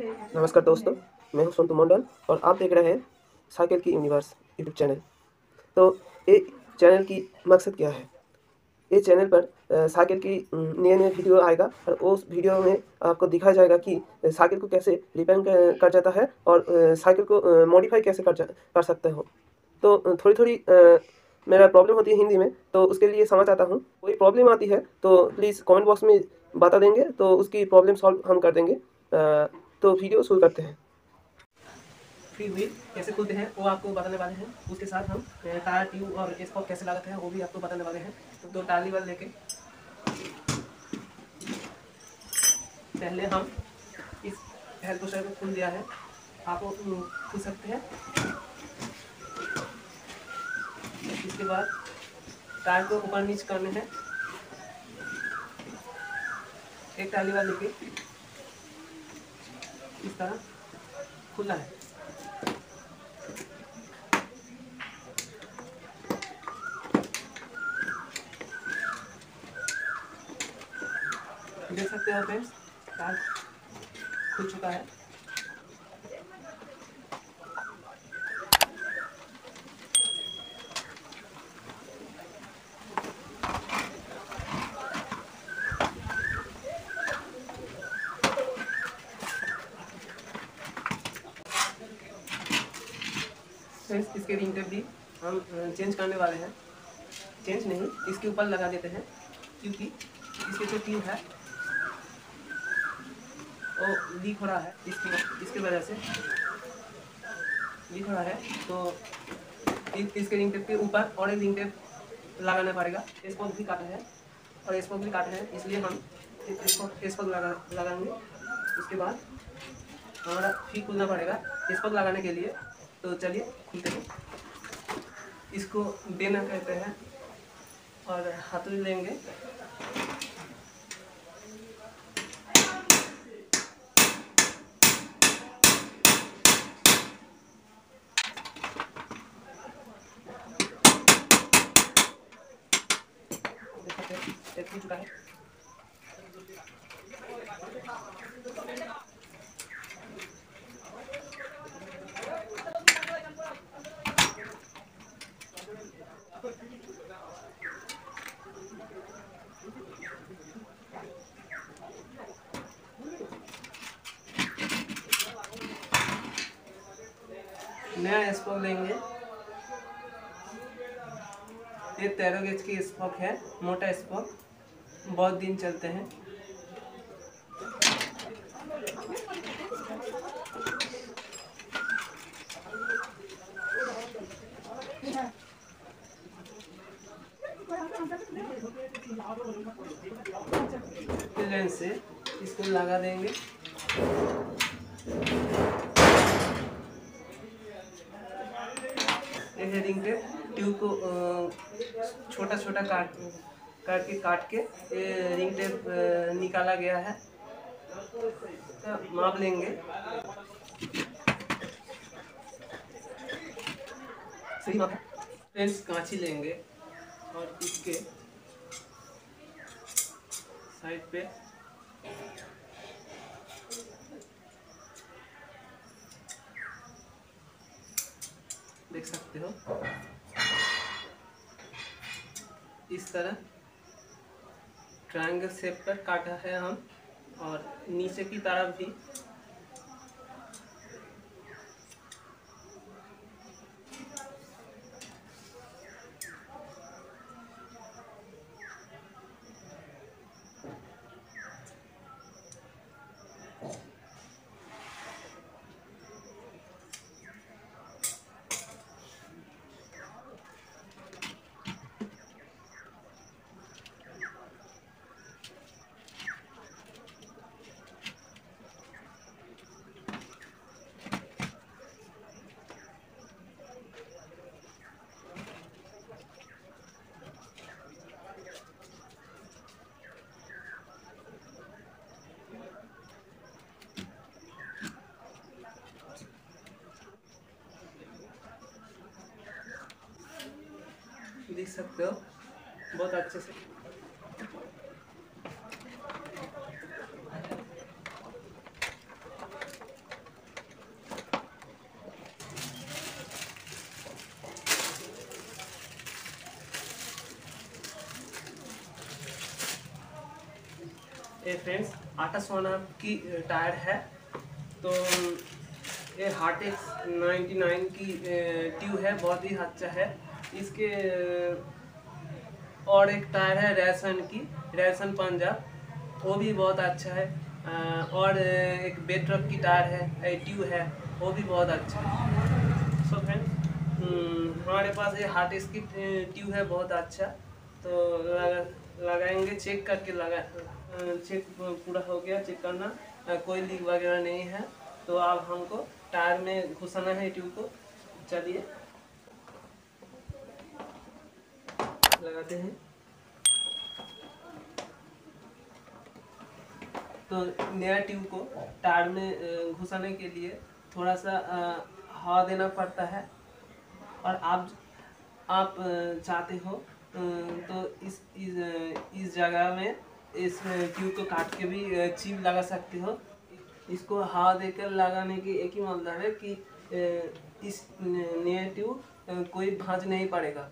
नमस्कार दोस्तों, मैं हूं संतु मंडल और आप देख रहे हैं साइकिल की यूनिवर्स यूट्यूब चैनल। तो ये चैनल की मकसद क्या है? ये चैनल पर साइकिल की नए-नए वीडियो आएगा और उस वीडियो में आपको दिखाया जाएगा कि साइकिल को कैसे रिपेयरिंग कर जाता है और साइकिल को मॉडिफ़ाई कैसे कर सकते हो। तो थोड़ी-थोड़ी मेरा प्रॉब्लम होती है हिंदी में, तो उसके लिए समझ आता हूँ। कोई प्रॉब्लम आती है तो प्लीज़ कमेंट बॉक्स में बता देंगे, तो उसकी प्रॉब्लम सॉल्व हम कर देंगे। तो वीडियो शुरू करते हैं। फ्री व्हील कैसे खुलते हैं वो आपको बताने वाले हैं। उसके साथ हम टायर, ट्यूब और स्पॉक कैसे लगाते हैं वो भी आपको बताने वाले हैं। तो 2 टाली वाल लेके पहले हम इस हेड पुशर को खोल दिया है, आप खोल सकते हैं। इसके बाद टायर को ऊपर नीचे करने हैं। एक टाली वाल लेके इस तरह खुला है। देख सकते हो फ्रेंड्स, टायर खुल चुका है। फ्रेंड्स, इसके रिंग टेप भी हम चेंज करने वाले हैं। चेंज नहीं, इसके ऊपर लगा देते हैं, क्योंकि इसके जो ट्यूब है वो लीक हो रहा है। इसकी वजह से लीक हो रहा है, तो इसके रिंग टेप के ऊपर और एक रिंग टेप लगाना पड़ेगा। स्पोक भी काटा है और स्पोक भी काटा है, इसलिए हम स्पोक लगाएंगे। उसके बाद हमारा फिर खुलना पड़ेगा स्पोक लगाने के लिए। तो चलिए खुलते हैं। इसको देना कहते हैं और हाथों लेंगे। हो चुका है। नया स्पोक लेंगे। ये 13 गेज की स्पोक है, मोटा स्पोक, बहुत दिन चलते हैं। लेंस से इसको लगा देंगे। एक हेडिंग पे ट्यूब को छोटा छोटा काट के रिंग टेप निकाला गया है। तो माप लेंगे, सही माप है। फ्रेंड्स, कांची लेंगे और इसके साइड पे देख सकते हो, इस तरह ट्रायंगल शेप पर काटा है हम, और नीचे की तरफ भी देख सकते हो बहुत अच्छे से। ये फ्रेंड्स आटा सोना की टायर है। तो ये हार्टेक्स 99 की ट्यूब है, बहुत ही अच्छा है। इसके और एक टायर है रैसन की, रैसन पंजाब, वो भी बहुत अच्छा है। और एक बेट्रक की टायर है, ट्यूब है, वो भी बहुत अच्छा है। सो फ्रेंड्स हमारे पास ये हार्टेक्स की ट्यूब है, बहुत अच्छा। तो लगाएंगे, चेक करके चेक पूरा हो गया, चेक करना कोई लीक वगैरह नहीं है। तो अब हमको टायर में घुसाना है ट्यूब को। चलिए लगाते हैं। तो नया ट्यूब को टायर में घुसाने के लिए थोड़ा सा हवा देना पड़ता है। और आप चाहते हो तो इस जगह में इस ट्यूब को काट के भी चिप लगा सकते हो। इसको हवा देकर लगाने की एक ही मतलब है कि इस नया ट्यूब कोई भांज नहीं पड़ेगा।